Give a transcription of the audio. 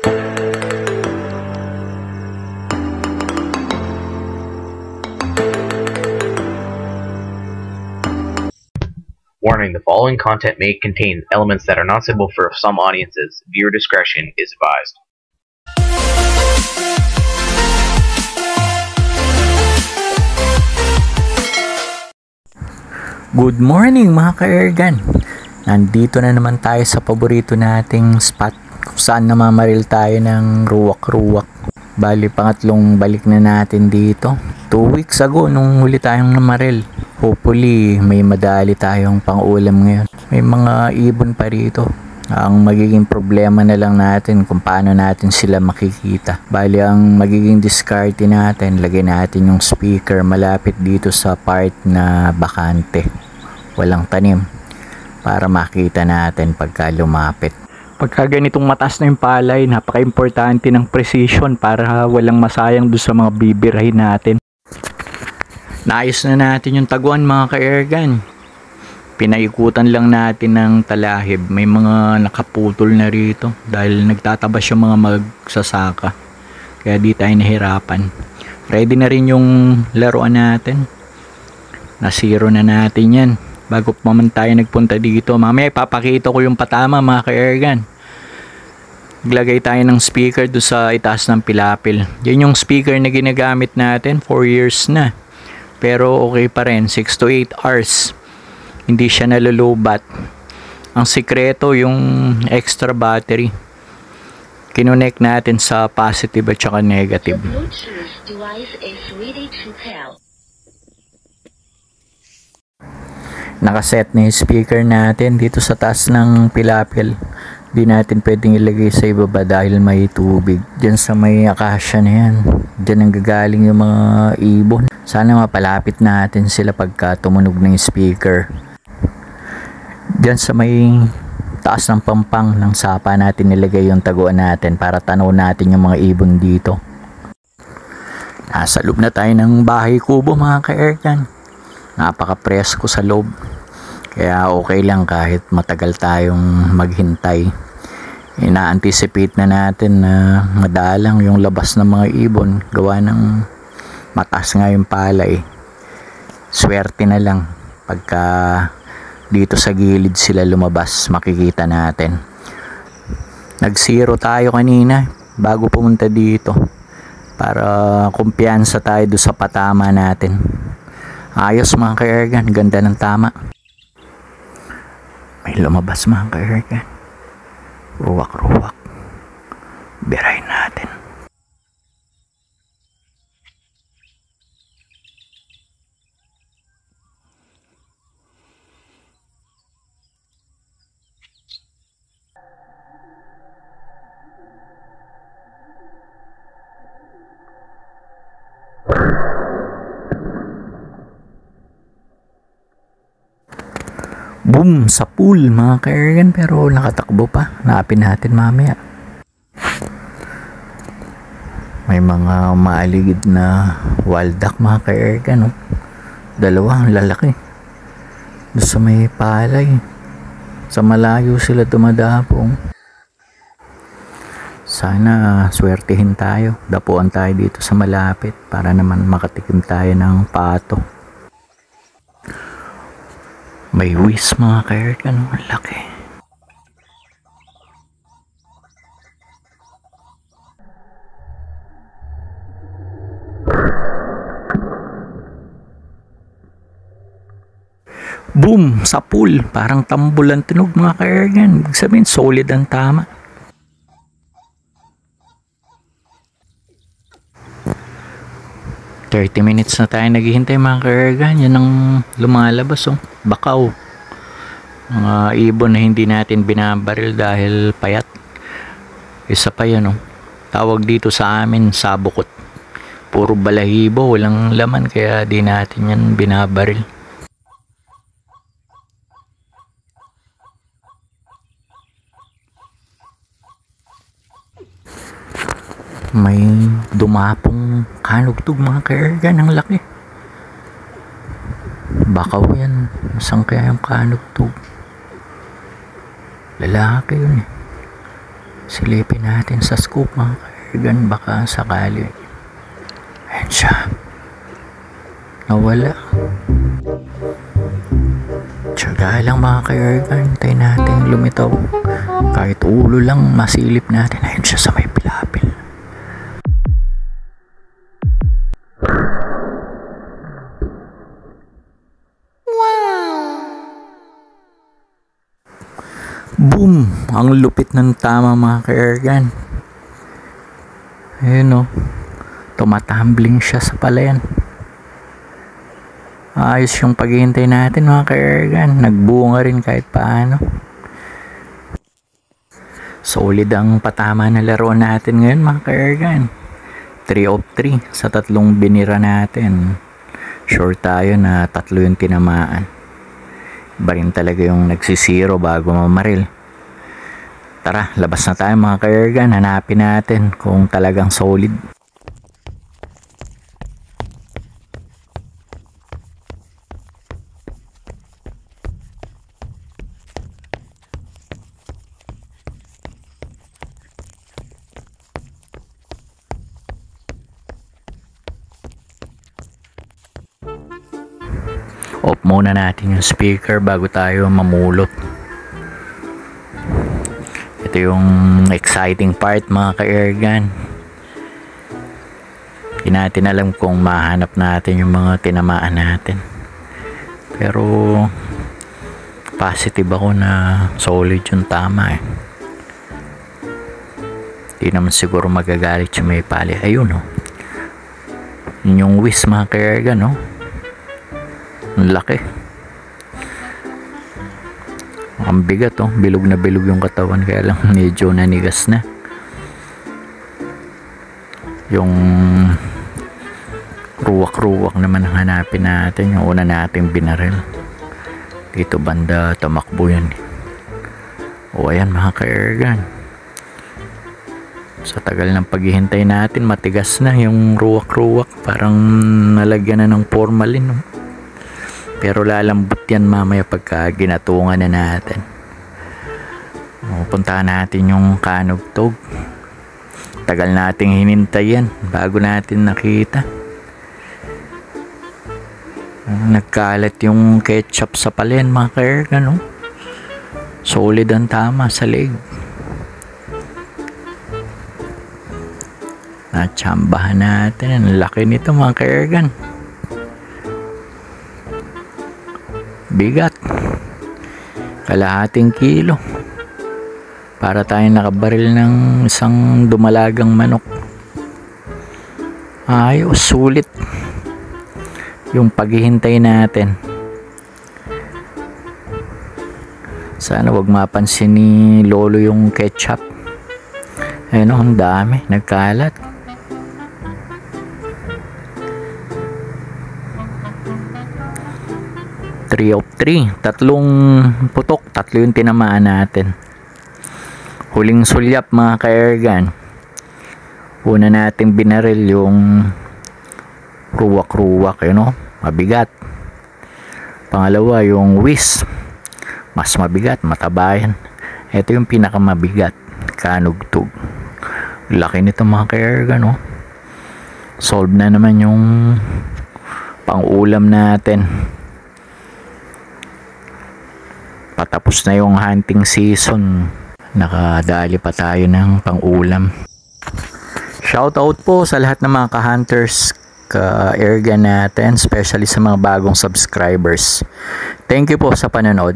Warning: the following content may contain elements that are not suitable for some audiences. Viewer discretion is advised. Good morning mga ka-Airgun! Nandito na naman tayo sa paborito nating spot kung saan namamaril tayo ng ruwak-ruwak. Bali, pangatlong balik na natin dito. 2 weeks ago nung huli tayong namaril. Hopefully may madali tayong pang-ulam ngayon. May mga ibon pa rito. Ang magiging problema na lang natin kung paano natin sila makikita. Bali, ang magiging diskarte natin, lagyan natin yung speaker malapit dito sa part na bakante, walang tanim, para makita natin pagka lumapit. Pagka ganitong mataas na yung palay, napaka-importante ng precision para walang masayang doon sa mga bibirahin natin. Naayos na natin yung taguan mga ka-Airgun. Pinaikutan lang natin ng talahib. May mga nakaputol na rito dahil nagtatabas yung mga magsasaka. Kaya di tayo nahirapan. Ready na rin yung laruan natin. Nasiro na natin yan bago pa man tayo nagpunta dito. Mamaya ipapakita ko yung patama mga ka-Airgun. Maglagay tayo ng speaker doon sa itaas ng pilapil. Yan yung speaker na ginagamit natin 4 years na. Pero okay pa rin, 6 to 8 hours. Hindi siya nalulubat. Ang sikreto yung extra battery. Kinonect natin sa positive at saka negative. Nakaset na yung speaker natin dito sa taas ng pilapil. Di natin pwedeng ilagay sa ibaba dahil may tubig. Diyan sa may akasya na yan, diyan ang gagaling yung mga ibon. Sana mapalapit natin sila pagka tumunog ng speaker. Diyan sa may taas ng pampang ng sapa natin nilagay yung taguan natin para tanaw natin yung mga ibon dito. Nasa loob na tayo ng bahay kubo mga ka-Airgun. Napaka-presko sa loob. Kaya okay lang kahit matagal tayong maghintay. Ina-anticipate na natin na madalang yung labas ng mga ibon. Gawa ng mataas nga yung palay. Swerte na lang pagka dito sa gilid sila lumabas, makikita natin. Nag-zero tayo kanina bago pumunta dito para kumpiyansa tayo doon sa patama natin. Ayos mga ka-Airgun, ganda ng tama. May lumabas mga ka-Airgun. Ruwak-ruwak. Birahin natin. Boom! Sa pool mga ka-Airgun, pero nakatakbo pa. Hanapin natin mamaya. May mga maaligid na wild duck mga ka-Airgun, oh. Dalawa, ang lalaki. Doon sa may palay. Sa malayo sila dumadapong. Sana swertihin tayo. Dapuan tayo dito sa malapit para naman makatikim tayo ng pato. May whiz mga ka-Airgun, ang laki. Boom! Sa pool. Parang tambol ang tunog mga ka-Airgun. Ibig sabihin solid ang tama. $30 na tayo naghihintay mga ka-Airgun. Yan ang lumalabas, oh. Bakaw. Mga ibon na hindi natin binabaril dahil payat. Isa pa yan, oh. Tawag dito sa amin sabukot. Puro balahibo, walang laman, kaya di natin yan binabaril. May dumapong kanugtog mga ka-Airgun, ang laki. Bakaw yan. Saan kaya yung kanugtog? Lalaki yun eh. Silipin natin sa scoop mga ka-airgun, baka sakali. Ayan siya. Nawala. Tiyaga lang mga ka-airgun, tayo natin lumitaw. Kahit ulo lang masilip natin. Ayan siya sa may pilapil. Boom! Ang lupit ng tama mga ka-airgun. Ayun o. Tumatambling siya sa palayan. Ayos yung paghihintay natin mga ka-airgun. Nagbunga rin kahit paano. Solid ang patama na laro natin ngayon mga ka-airgun. 3 of 3 sa 3 binira natin. Sure tayo na 3 yung tinamaan. Iba rin talaga yung nagsisiro bago mamaril. Tara, labas na tayo mga ka-airgun. Hanapin natin kung talagang solid. Off muna natin yung speaker bago tayo mamulot. Ito yung exciting part mga ka-airgun. Hindi natin alam kung mahanap natin yung mga tinamaan natin. Pero positive ako na solid yung tama eh. Hindi naman siguro magagalit yung may pali. Ayun oh. Yun yung whiz mga ka-airgun oh. Ang laki. Ang bigat oh. Bilog na bilog yung katawan. Kaya lang medyo nanigas na. Yung ruwak-ruwak naman ang hanapin natin. Yung una nating binaril. Dito banda tumakbo yan. O ayan mga ka-airgun. Sa tagal ng paghihintay natin, matigas na yung ruwak-ruwak. Parang nalagyan na ng formalin no? Pero lalambot yan mamaya pagka ginatungan na natin. Puntahan natin yung kanugtog. Tagal nating hinintay yan bago natin nakita. Nagkalat yung ketchup sa palen mga ka-airgun no? Solid ang tama sa leg. Natsambahan natin. Ang laki nito mga ka-airgun. Bigat. Kalahating kilo. Para tayong nakabaril ng isang dumalagang manok. Ayos, sulit. Yung paghihintay natin. Sana wag mapansin ni Lolo yung ketchup. Ayun, ang dami. Nagkalat. Of 3. 3 putok. 3 yung tinamaan natin. Huling sulyap mga ka-airgun. Una nating binaril yung ruwak-ruwak. You know? Mabigat. Pangalawa yung whiz. Mas mabigat. Matabayan. Ito yung pinakamabigat. Kanugtog. Laki nito mga ka-airgun. No? Solve na naman yung pang-ulam natin. Patapos na yung hunting season. Nakadali pa tayo ng pang-ulam. Shoutout po sa lahat ng mga ka-hunters, ka-airgun natin, especially sa mga bagong subscribers. Thank you po sa panonood.